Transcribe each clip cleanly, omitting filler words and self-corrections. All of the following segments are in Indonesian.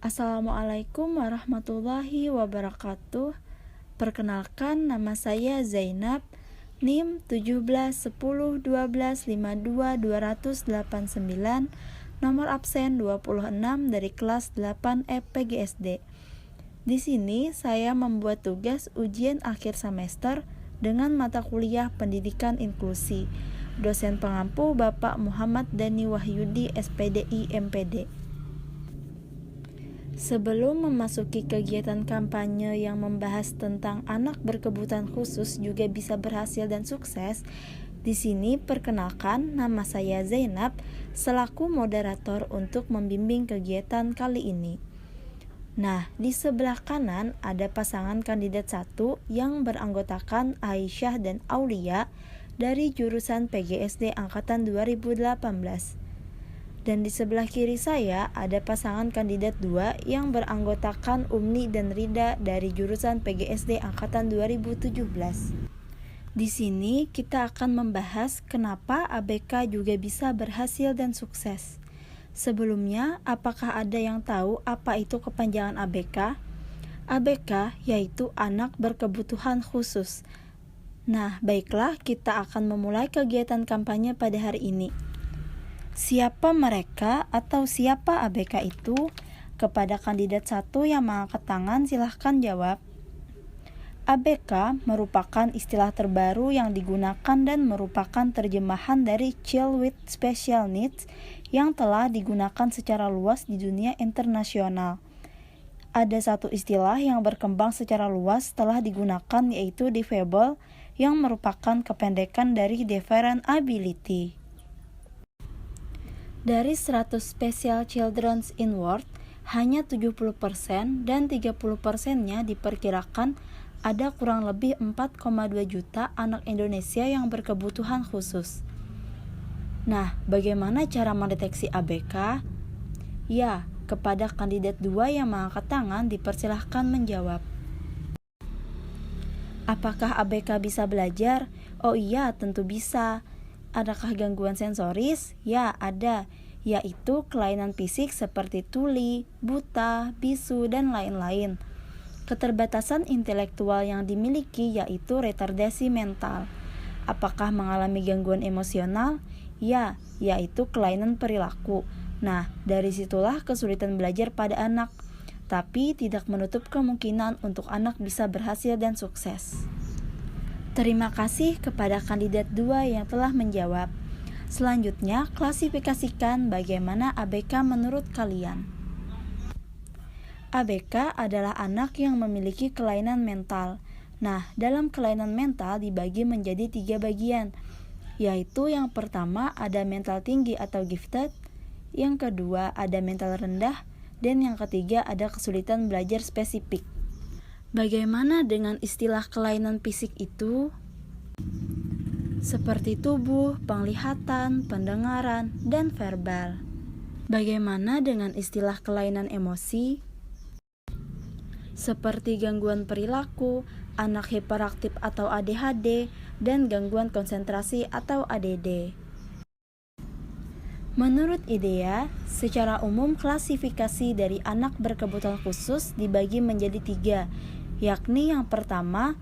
Assalamualaikum warahmatullahi wabarakatuh. Perkenalkan, nama saya Zainab, NIM 1710125229, nomor absen 26 dari kelas 8 FPGSD. Di sini saya membuat tugas ujian akhir semester dengan mata kuliah Pendidikan Inklusi. Dosen pengampu Bapak Muhammad Dani Wahyudi, SPDI MPD. Sebelum memasuki kegiatan kampanye yang membahas tentang anak berkebutuhan khusus juga bisa berhasil dan sukses, di sini perkenalkan, nama saya Zainab selaku moderator untuk membimbing kegiatan kali ini. Nah, di sebelah kanan ada pasangan kandidat 1 yang beranggotakan Aisyah dan Aulia dari jurusan PGSD angkatan 2018. Dan di sebelah kiri saya ada pasangan kandidat 2 yang beranggotakan Umni dan Rida dari jurusan PGSD angkatan 2017. Di sini kita akan membahas kenapa ABK juga bisa berhasil dan sukses. Sebelumnya, apakah ada yang tahu apa itu kepanjangan ABK? ABK yaitu anak berkebutuhan khusus. Nah, baiklah, kita akan memulai kegiatan kampanye pada hari ini. Siapa mereka atau siapa ABK itu? Kepada kandidat 1 yang mengangkat tangan, silahkan jawab. ABK merupakan istilah terbaru yang digunakan dan merupakan terjemahan dari Child with Special Needs yang telah digunakan secara luas di dunia internasional. Ada satu istilah yang berkembang secara luas telah digunakan, yaitu difabel, yang merupakan kependekan dari different ability. Dari 100 Special Children in World, hanya 70% dan 30%-nya diperkirakan ada kurang lebih 4,2 juta anak Indonesia yang berkebutuhan khusus. Nah, bagaimana cara mendeteksi ABK? Ya, kepada kandidat 2 yang mengangkat tangan dipersilahkan menjawab. Apakah ABK bisa belajar? Oh iya, tentu bisa. Adakah gangguan sensoris? Ya, ada, yaitu kelainan fisik seperti tuli, buta, bisu, dan lain-lain. Keterbatasan intelektual yang dimiliki yaitu retardasi mental. Apakah mengalami gangguan emosional? Ya, yaitu kelainan perilaku. Nah, dari situlah kesulitan belajar pada anak, tapi tidak menutup kemungkinan untuk anak bisa berhasil dan sukses. Terima kasih kepada kandidat 2 yang telah menjawab. Selanjutnya, klasifikasikan bagaimana ABK menurut kalian. ABK adalah anak yang memiliki kelainan mental. Nah, dalam kelainan mental dibagi menjadi 3 bagian, yaitu yang pertama ada mental tinggi atau gifted, yang kedua ada mental rendah, dan yang ketiga ada kesulitan belajar spesifik. Bagaimana dengan istilah kelainan fisik itu? Seperti tubuh, penglihatan, pendengaran, dan verbal. Bagaimana dengan istilah kelainan emosi? Seperti gangguan perilaku, anak hiperaktif atau ADHD, dan gangguan konsentrasi atau ADD. Menurut IDEA, secara umum klasifikasi dari anak berkebutuhan khusus dibagi menjadi 3, yakni yang pertama,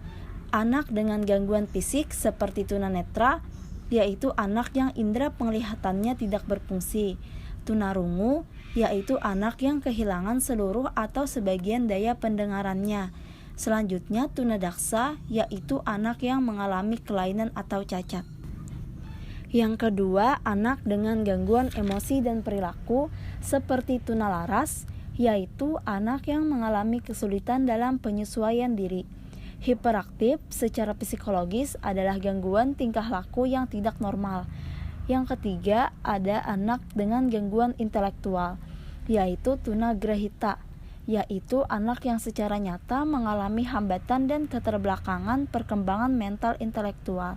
anak dengan gangguan fisik seperti tunanetra, yaitu anak yang indera penglihatannya tidak berfungsi. Tunarungu, yaitu anak yang kehilangan seluruh atau sebagian daya pendengarannya. Selanjutnya tunadaksa, yaitu anak yang mengalami kelainan atau cacat. Yang kedua, anak dengan gangguan emosi dan perilaku seperti tunalaras, yaitu anak yang mengalami kesulitan dalam penyesuaian diri. Hiperaktif secara psikologis adalah gangguan tingkah laku yang tidak normal. Yang ketiga, ada anak dengan gangguan intelektual, yaitu tunagrahita, yaitu anak yang secara nyata mengalami hambatan dan keterbelakangan perkembangan mental intelektual.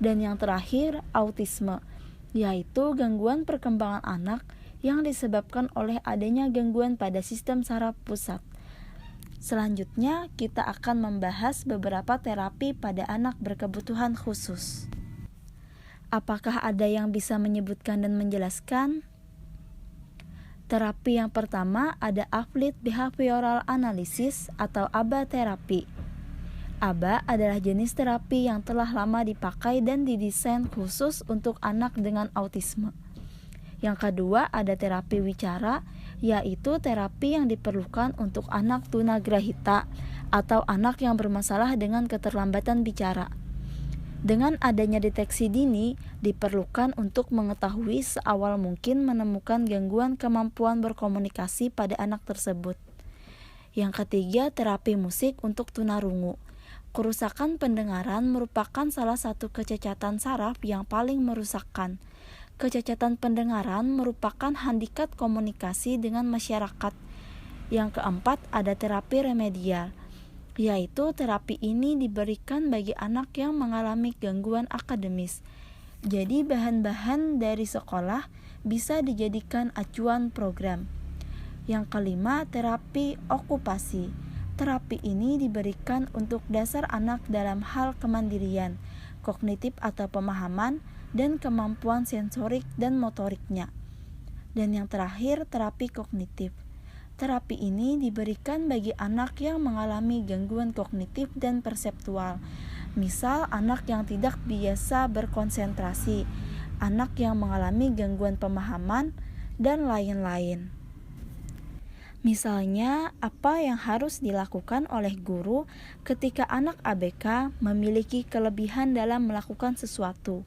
Dan yang terakhir, autisme, yaitu gangguan perkembangan anak yang disebabkan oleh adanya gangguan pada sistem saraf pusat. Selanjutnya, kita akan membahas beberapa terapi pada anak berkebutuhan khusus. Apakah ada yang bisa menyebutkan dan menjelaskan? Terapi yang pertama ada Applied Behavioral Analysis atau ABA terapi. ABA adalah jenis terapi yang telah lama dipakai dan didesain khusus untuk anak dengan autisme. Yang kedua ada terapi wicara, yaitu terapi yang diperlukan untuk anak tunagrahita atau anak yang bermasalah dengan keterlambatan bicara. Dengan adanya deteksi dini, diperlukan untuk mengetahui seawal mungkin menemukan gangguan kemampuan berkomunikasi pada anak tersebut. Yang ketiga, terapi musik untuk tunarungu. Kerusakan pendengaran merupakan salah satu kecacatan saraf yang paling merusakkan. Kecacatan pendengaran merupakan handikap komunikasi dengan masyarakat. Yang keempat, ada terapi remedial, yaitu terapi ini diberikan bagi anak yang mengalami gangguan akademis. Jadi bahan-bahan dari sekolah bisa dijadikan acuan program. Yang kelima, terapi okupasi. Terapi ini diberikan untuk dasar anak dalam hal kemandirian, kognitif atau pemahaman, dan kemampuan sensorik dan motoriknya. Dan yang terakhir, terapi kognitif. Terapi ini diberikan bagi anak yang mengalami gangguan kognitif dan perseptual. Misal, anak yang tidak biasa berkonsentrasi, anak yang mengalami gangguan pemahaman, dan lain-lain. Misalnya, apa yang harus dilakukan oleh guru ketika anak ABK memiliki kelebihan dalam melakukan sesuatu?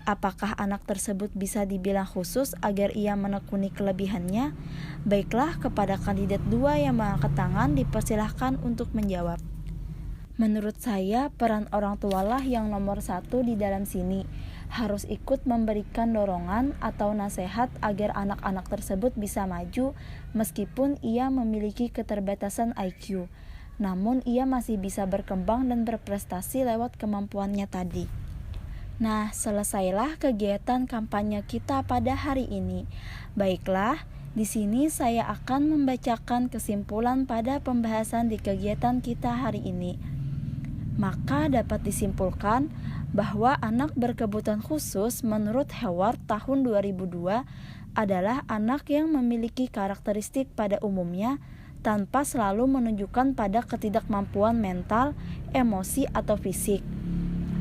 Apakah anak tersebut bisa dibilang khusus agar ia menekuni kelebihannya? Baiklah, kepada kandidat 2 yang mengangkat tangan dipersilahkan untuk menjawab. Menurut saya, peran orang tualah yang nomor 1 di dalam sini. Harus ikut memberikan dorongan atau nasihat agar anak-anak tersebut bisa maju meskipun ia memiliki keterbatasan IQ. Namun ia masih bisa berkembang dan berprestasi lewat kemampuannya tadi. Nah, selesailah kegiatan kampanye kita pada hari ini. Baiklah, di sini saya akan membacakan kesimpulan pada pembahasan di kegiatan kita hari ini. Maka dapat disimpulkan bahwa anak berkebutuhan khusus menurut Heward tahun 2002 adalah anak yang memiliki karakteristik pada umumnya tanpa selalu menunjukkan pada ketidakmampuan mental, emosi, atau fisik.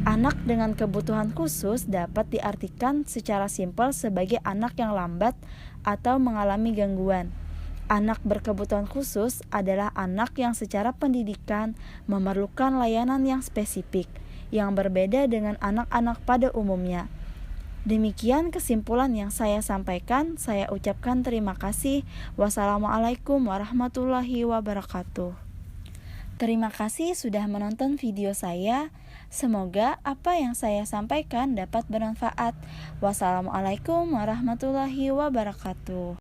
Anak dengan kebutuhan khusus dapat diartikan secara simpel sebagai anak yang lambat atau mengalami gangguan. Anak berkebutuhan khusus adalah anak yang secara pendidikan memerlukan layanan yang spesifik, yang berbeda dengan anak-anak pada umumnya. Demikian kesimpulan yang saya sampaikan. Saya ucapkan terima kasih. Wassalamualaikum warahmatullahi wabarakatuh. Terima kasih sudah menonton video saya. Semoga apa yang saya sampaikan dapat bermanfaat. Wassalamualaikum warahmatullahi wabarakatuh.